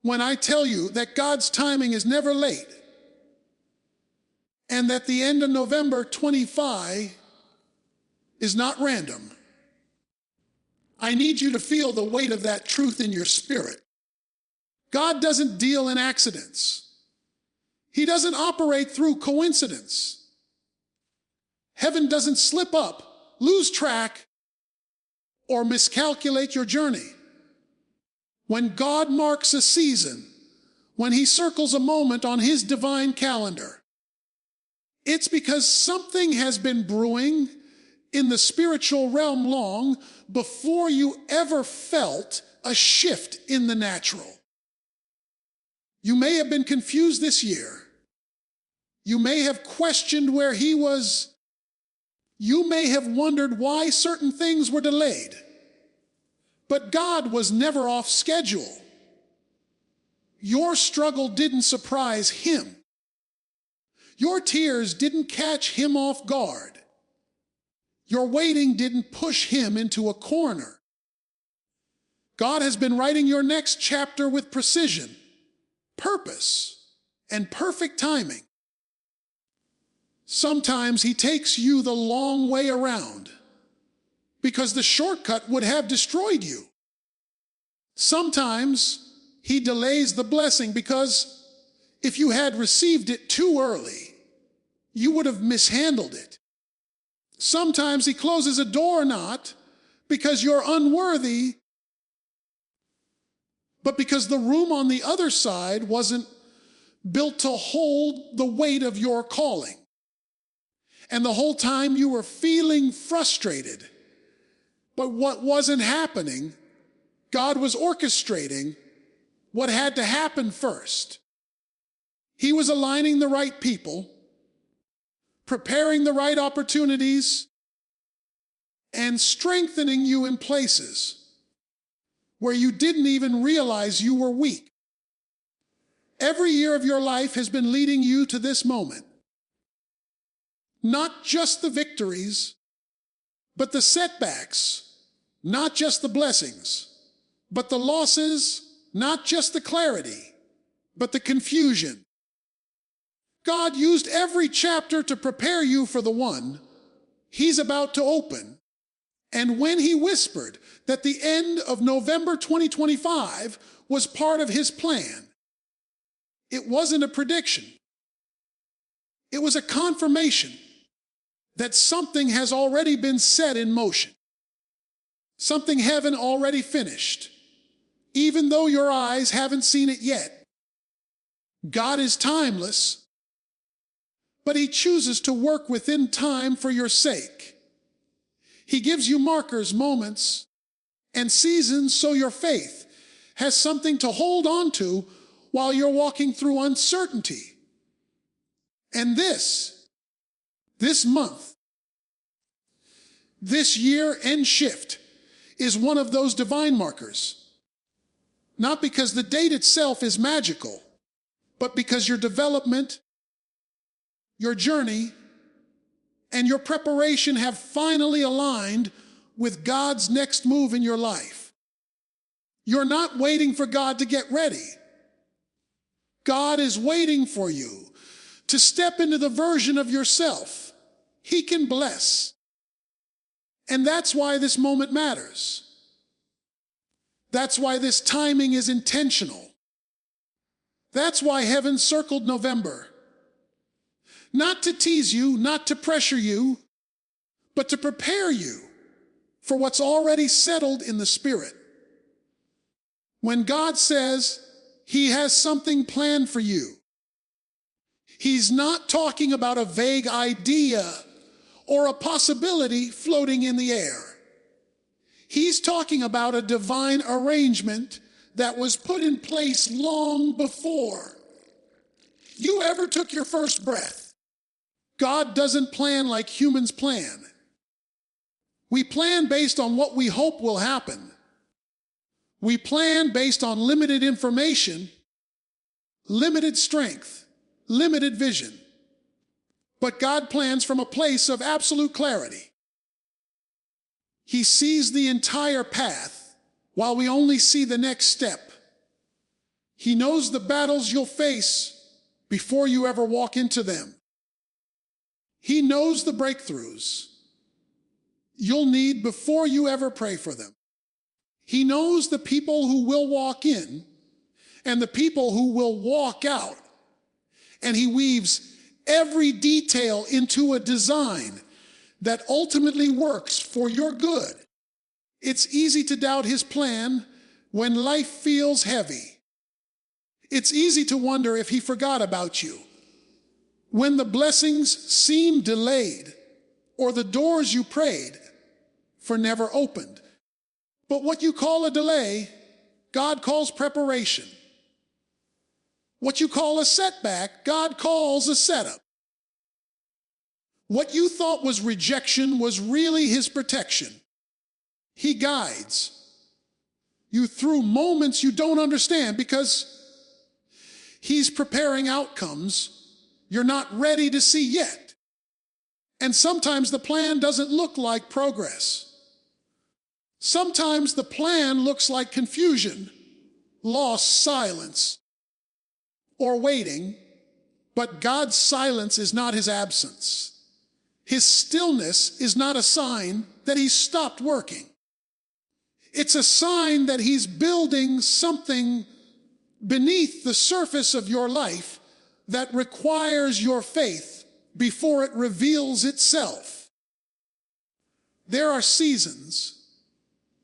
when I tell you that God's timing is never late and that the end of November 25 is not random. I need you to feel the weight of that truth in your spirit. God doesn't deal in accidents. He doesn't operate through coincidence. Heaven doesn't slip up, lose track, or miscalculate your journey. When God marks a season, when he circles a moment on his divine calendar, it's because something has been brewing in the spiritual realm long before you ever felt a shift in the natural. You may have been confused this year. You may have questioned where he was. You may have wondered why certain things were delayed. But God was never off schedule. Your struggle didn't surprise him. Your tears didn't catch him off guard. Your waiting didn't push him into a corner. God has been writing your next chapter with precision, purpose, and perfect timing. Sometimes he takes you the long way around because the shortcut would have destroyed you. Sometimes he delays the blessing because if you had received it too early, you would have mishandled it. Sometimes he closes a door not because you're unworthy, but because the room on the other side wasn't built to hold the weight of your calling. And the whole time you were feeling frustrated, but what wasn't happening, God was orchestrating what had to happen first. He was aligning the right people, preparing the right opportunities, and strengthening you in places where you didn't even realize you were weak. Every year of your life has been leading you to this moment. Not just the victories, but the setbacks. Not just the blessings, but the losses. Not just the clarity, but the confusion. God used every chapter to prepare you for the one he's about to open. And when he whispered that the end of November 2025 was part of his plan, it wasn't a prediction. It was a confirmation that something has already been set in motion. Something heaven already finished, even though your eyes haven't seen it yet. God is timeless, but he chooses to work within time for your sake. He gives you markers, moments, and seasons so your faith has something to hold on to while you're walking through uncertainty. And this month, this year end shift is one of those divine markers. Not because the date itself is magical, but because your development, your journey, and your preparation have finally aligned with God's next move in your life. You're not waiting for God to get ready. God is waiting for you to step into the version of yourself he can bless. And that's why this moment matters. That's why this timing is intentional. That's why heaven circled November. Not to tease you, not to pressure you, but to prepare you for what's already settled in the spirit. When God says he has something planned for you, he's not talking about a vague idea or a possibility floating in the air. He's talking about a divine arrangement that was put in place long before you ever took your first breath. God doesn't plan like humans plan. We plan based on what we hope will happen. We plan based on limited information, limited strength, limited vision. But God plans from a place of absolute clarity. He sees the entire path while we only see the next step. He knows the battles you'll face before you ever walk into them. He knows the breakthroughs you'll need before you ever pray for them. He knows the people who will walk in and the people who will walk out. And he weaves every detail into a design that ultimately works for your good. It's easy to doubt his plan when life feels heavy. It's easy to wonder if he forgot about you. When the blessings seem delayed or the doors you prayed for never opened. But what you call a delay, God calls preparation. What you call a setback, God calls a setup. What you thought was rejection was really his protection. He guides you through moments you don't understand because he's preparing outcomes you're not ready to see yet. And sometimes the plan doesn't look like progress. Sometimes the plan looks like confusion, lost silence, or waiting, but God's silence is not his absence. His stillness is not a sign that he's stopped working. It's a sign that he's building something beneath the surface of your life that requires your faith before it reveals itself. There are seasons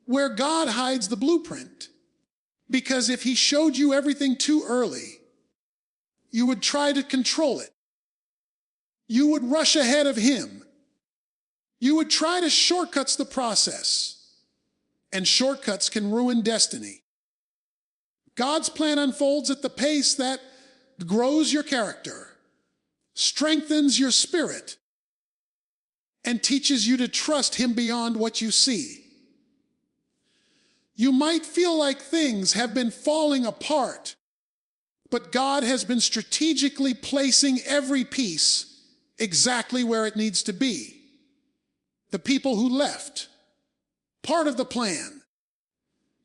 where God hides the blueprint, because if he showed you everything too early, you would try to control it. You would rush ahead of him. You would try to shortcut the process, and shortcuts can ruin destiny. God's plan unfolds at the pace that grows your character, strengthens your spirit, and teaches you to trust him beyond what you see. You might feel like things have been falling apart, but God has been strategically placing every piece exactly where it needs to be. The people who left, part of the plan.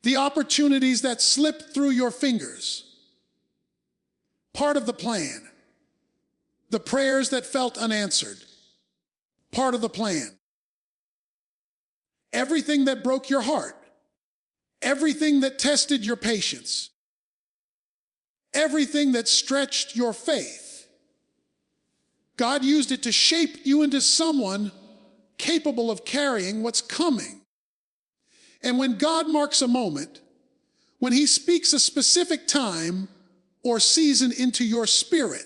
The opportunities that slipped through your fingers, part of the plan. The prayers that felt unanswered, part of the plan. Everything that broke your heart, everything that tested your patience, everything that stretched your faith, God used it to shape you into someone capable of carrying what's coming. And when God marks a moment, when he speaks a specific time or season into your spirit,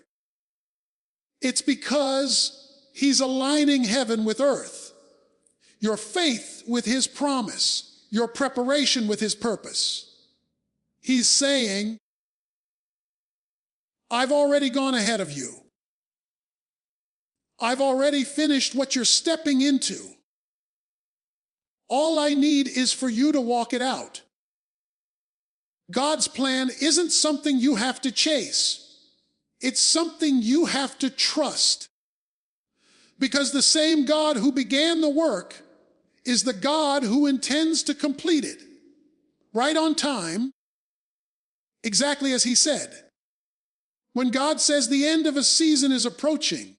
it's because he's aligning heaven with earth, your faith with his promise, your preparation with his purpose. He's saying, I've already gone ahead of you. I've already finished what you're stepping into. All I need is for you to walk it out. God's plan isn't something you have to chase. It's something you have to trust. Because the same God who began the work is the God who intends to complete it. Right on time, exactly as he said. When God says the end of a season is approaching,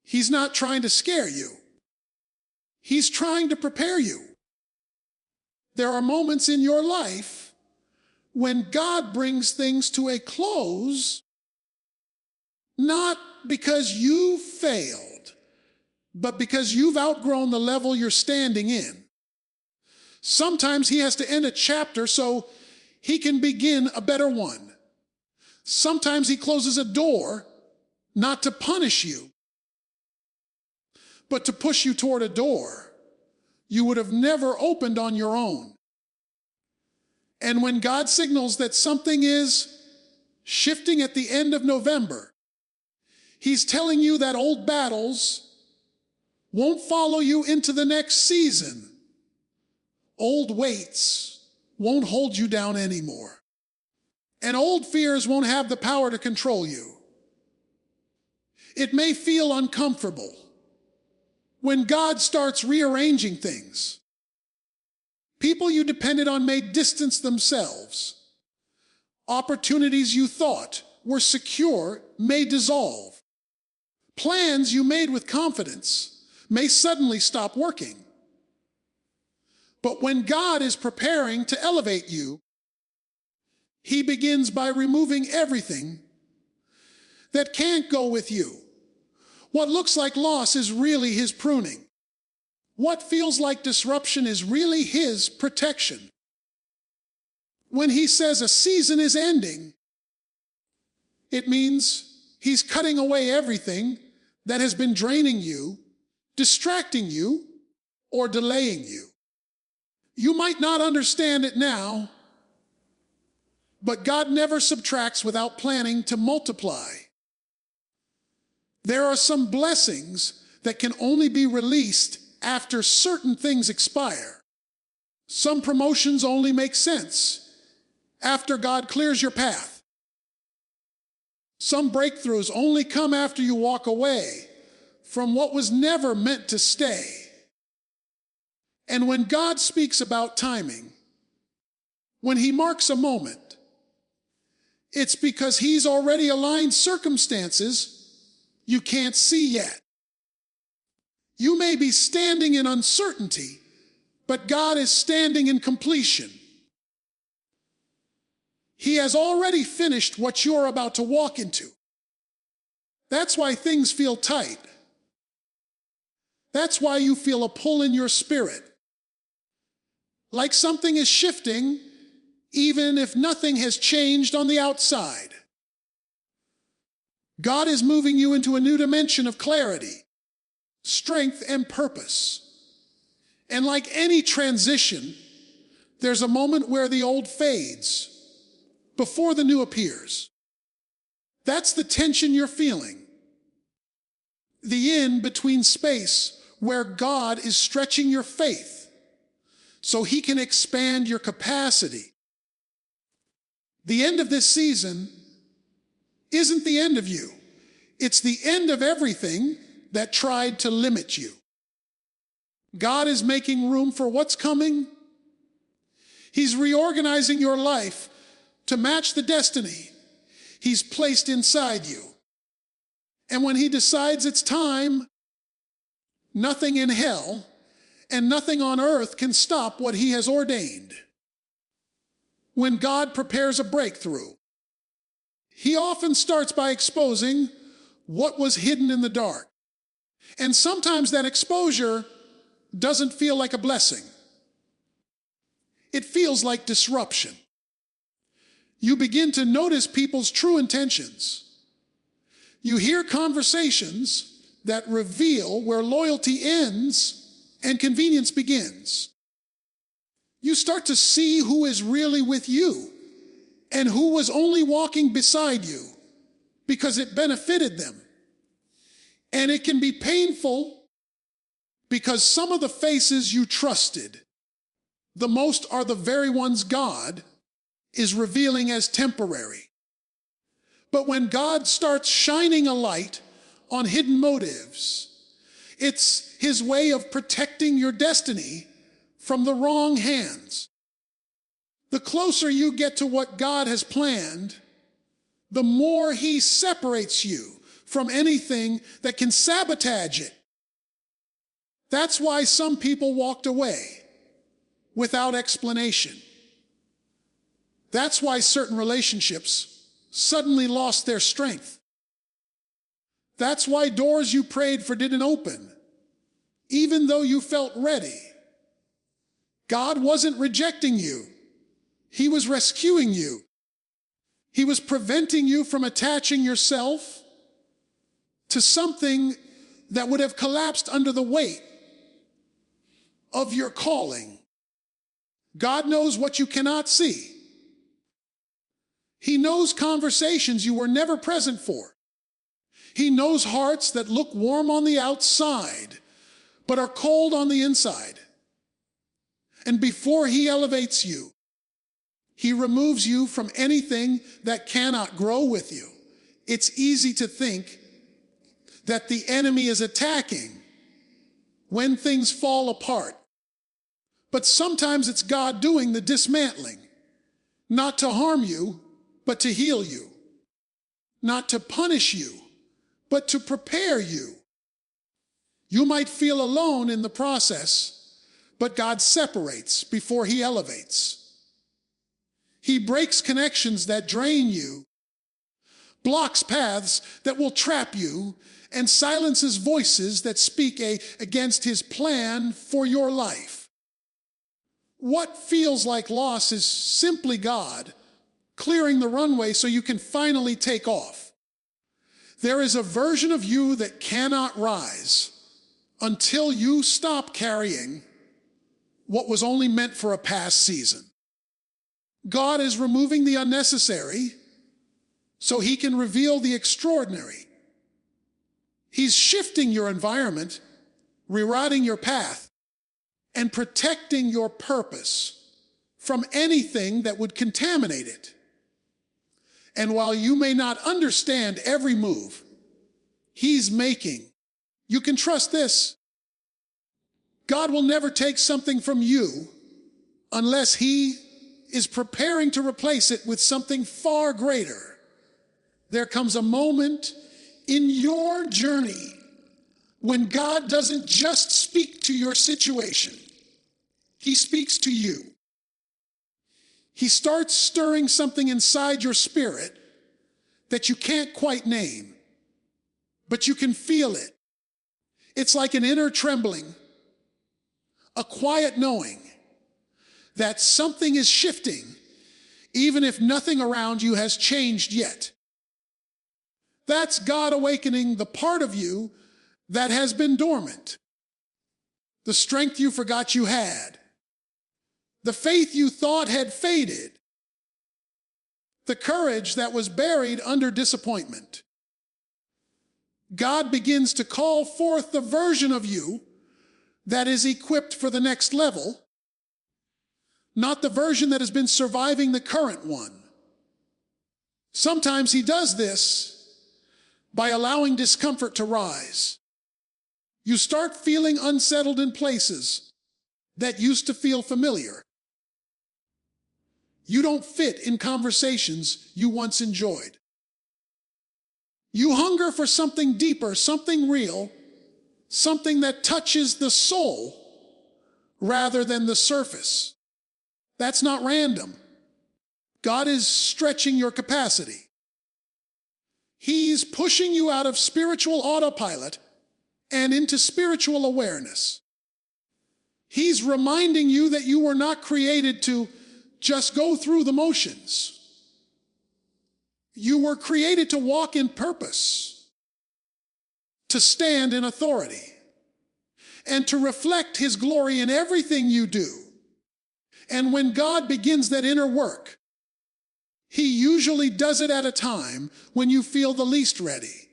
he's not trying to scare you. He's trying to prepare you. There are moments in your life when God brings things to a close, not because you failed, but because you've outgrown the level you're standing in. Sometimes he has to end a chapter so he can begin a better one. Sometimes he closes a door not to punish you, but to push you toward a door you would have never opened on your own. And when God signals that something is shifting at the end of November, he's telling you that old battles won't follow you into the next season. Old weights won't hold you down anymore. And old fears won't have the power to control you. It may feel uncomfortable when God starts rearranging things. People you depended on may distance themselves. Opportunities you thought were secure may dissolve. Plans you made with confidence may suddenly stop working. But when God is preparing to elevate you, He begins by removing everything that can't go with you. What looks like loss is really His pruning. What feels like disruption is really His protection. When He says a season is ending, it means He's cutting away everything that has been draining you, distracting you, or delaying you. You might not understand it now, but God never subtracts without planning to multiply. There are some blessings that can only be released after certain things expire. Some promotions only make sense after God clears your path. Some breakthroughs only come after you walk away from what was never meant to stay. And when God speaks about timing, when He marks a moment, it's because He's already aligned circumstances you can't see yet. You may be standing in uncertainty, but God is standing in completion. He has already finished what you're about to walk into. That's why things feel tight. That's why you feel a pull in your spirit. Like something is shifting, even if nothing has changed on the outside. God is moving you into a new dimension of clarity, strength, and purpose. And like any transition, there's a moment where the old fades before the new appears. That's the tension you're feeling. The in-between space where God is stretching your faith so He can expand your capacity. The end of this season isn't the end of you. It's the end of everything that tried to limit you. God is making room for what's coming. He's reorganizing your life to match the destiny He's placed inside you. And when He decides it's time, nothing in hell and nothing on earth can stop what He has ordained. When God prepares a breakthrough, He often starts by exposing what was hidden in the dark. And sometimes that exposure doesn't feel like a blessing. It feels like disruption. You begin to notice people's true intentions. You hear conversations that reveal where loyalty ends and convenience begins. You start to see who is really with you and who was only walking beside you because it benefited them. And it can be painful because some of the faces you trusted the most are the very ones God is revealing as temporary. But when God starts shining a light on hidden motives, it's His way of protecting your destiny from the wrong hands. The closer you get to what God has planned, the more He separates you from anything that can sabotage it. That's why some people walked away without explanation. That's why certain relationships suddenly lost their strength. That's why doors you prayed for didn't open, even though you felt ready. God wasn't rejecting you. He was rescuing you. He was preventing you from attaching yourself to something that would have collapsed under the weight of your calling. God knows what you cannot see. He knows conversations you were never present for. He knows hearts that look warm on the outside, but are cold on the inside. And before He elevates you, He removes you from anything that cannot grow with you. It's easy to think that the enemy is attacking when things fall apart. But sometimes it's God doing the dismantling, not to harm you, but to heal you. Not to punish you, but to prepare you. You might feel alone in the process, but God separates before he elevates. He breaks connections that drain you, blocks paths that will trap you, and silences voices that speak against his plan for your life. What feels like loss is simply God clearing the runway so you can finally take off. There is a version of you that cannot rise until you stop carrying what was only meant for a past season. God is removing the unnecessary so he can reveal the extraordinary. He's shifting your environment, rewriting your path, and protecting your purpose from anything that would contaminate it. And while you may not understand every move he's making, you can trust this. God will never take something from you unless he is preparing to replace it with something far greater. There comes a moment in your journey when God doesn't just speak to your situation, he speaks to you. He starts stirring something inside your spirit that you can't quite name, but you can feel it. It's like an inner trembling, a quiet knowing that something is shifting, even if nothing around you has changed yet. That's God awakening the part of you that has been dormant, the strength you forgot you had, the faith you thought had faded, the courage that was buried under disappointment. God begins to call forth the version of you that is equipped for the next level, not the version that has been surviving the current one. Sometimes he does this by allowing discomfort to rise. You start feeling unsettled in places that used to feel familiar. You don't fit in conversations you once enjoyed. You hunger for something deeper, something real, something that touches the soul rather than the surface. That's not random. God is stretching your capacity. He's pushing you out of spiritual autopilot and into spiritual awareness. He's reminding you that you were not created to just go through the motions. You were created to walk in purpose, to stand in authority, and to reflect his glory in everything you do. And when God begins that inner work, he usually does it at a time when you feel the least ready.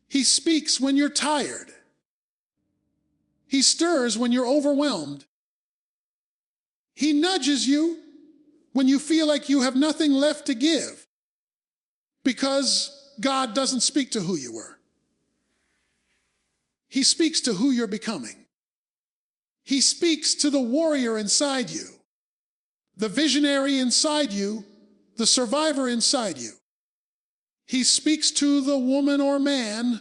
He speaks when you're tired. He stirs when you're overwhelmed. He nudges you when you feel like you have nothing left to give, because God doesn't speak to who you were. He speaks to who you're becoming. He speaks to the warrior inside you, the visionary inside you, the survivor inside you. He speaks to the woman or man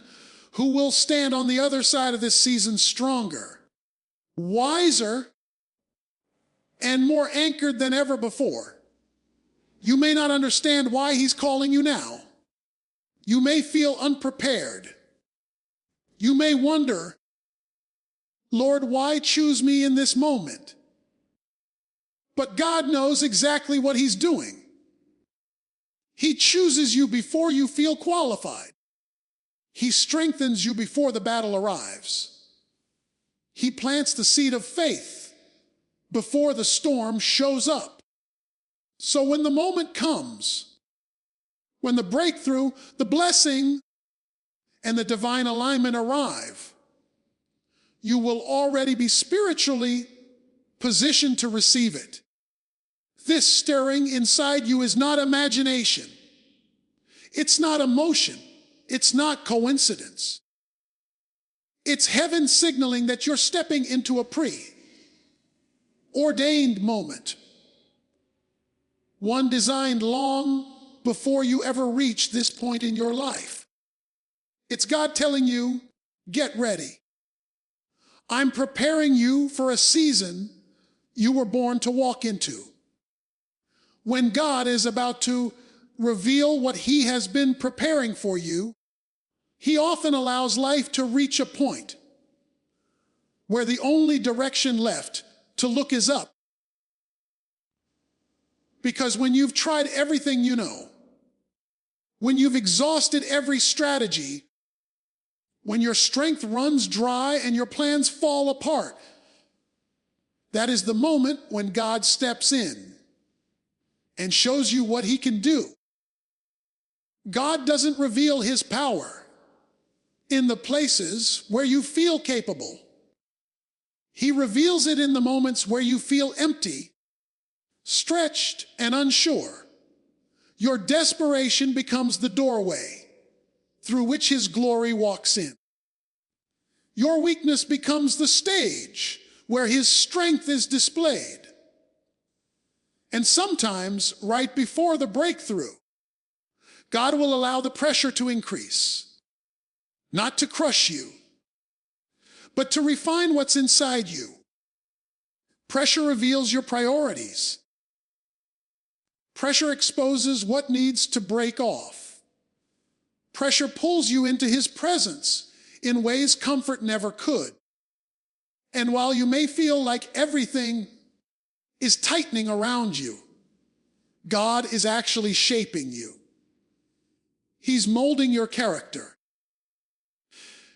who will stand on the other side of this season stronger, wiser, and more anchored than ever before. You may not understand why he's calling you now. You may feel unprepared. You may wonder, Lord, why choose me in this moment? But God knows exactly what he's doing. He chooses you before you feel qualified. He strengthens you before the battle arrives. He plants the seed of faith before the storm shows up. So when the moment comes, when the breakthrough, the blessing, and the divine alignment arrive, you will already be spiritually positioned to receive it. This stirring inside you is not imagination. It's not emotion. It's not coincidence. It's heaven signaling that you're stepping into a preordained moment. one designed long before you ever reach this point in your life. It's God telling you, get ready. I'm preparing you for a season you were born to walk into. When God is about to reveal what He has been preparing for you, He often allows life to reach a point where the only direction left to look is up. Because when you've tried everything you know, when you've exhausted every strategy, when your strength runs dry and your plans fall apart, that is the moment when God steps in and shows you what He can do. God doesn't reveal His power in the places where you feel capable. He reveals it in the moments where you feel empty, stretched, and unsure. Your desperation becomes the doorway through which His glory walks in. Your weakness becomes the stage where His strength is displayed. And sometimes, right before the breakthrough, God will allow the pressure to increase, not to crush you, but to refine what's inside you. Pressure reveals your priorities. Pressure exposes what needs to break off. Pressure pulls you into His presence in ways comfort never could. And while you may feel like everything is tightening around you, God is actually shaping you. He's molding your character,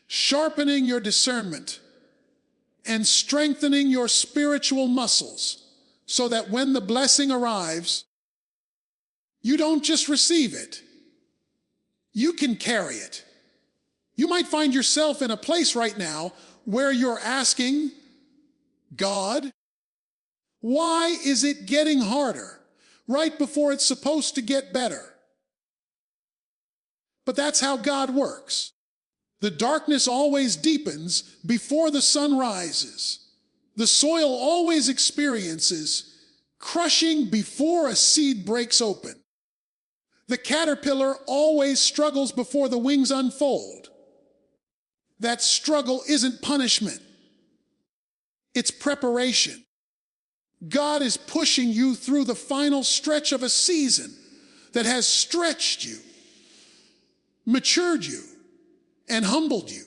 sharpening your discernment, and strengthening your spiritual muscles so that when the blessing arrives, you don't just receive it, you can carry it. You might find yourself in a place right now where you're asking, God, why is it getting harder right before it's supposed to get better? But that's how God works. The darkness always deepens before the sun rises. The soil always experiences crushing before a seed breaks open. The caterpillar always struggles before the wings unfold. That struggle isn't punishment. It's preparation. God is pushing you through the final stretch of a season that has stretched you, matured you, and humbled you.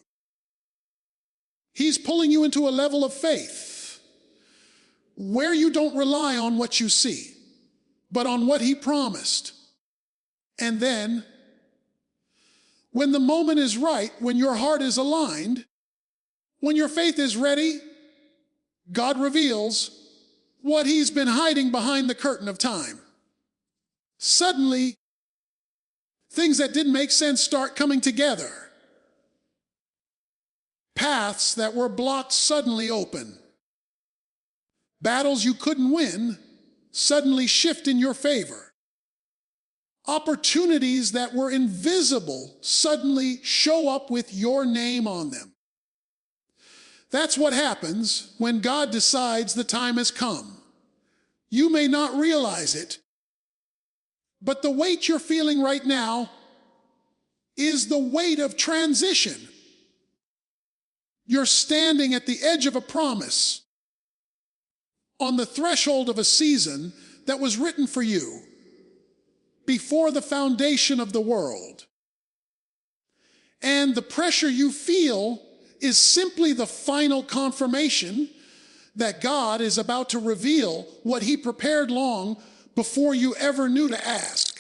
He's pulling you into a level of faith where you don't rely on what you see, but on what He promised. And then, when the moment is right, when your heart is aligned, when your faith is ready, God reveals what He's been hiding behind the curtain of time. Suddenly, things that didn't make sense start coming together. Paths that were blocked suddenly open. Battles you couldn't win suddenly shift in your favor. Opportunities that were invisible suddenly show up with your name on them. That's what happens when God decides the time has come. You may not realize it, but the weight you're feeling right now is the weight of transition. You're standing at the edge of a promise, on the threshold of a season that was written for you before the foundation of the world. And the pressure you feel is simply the final confirmation that God is about to reveal what He prepared long before you ever knew to ask.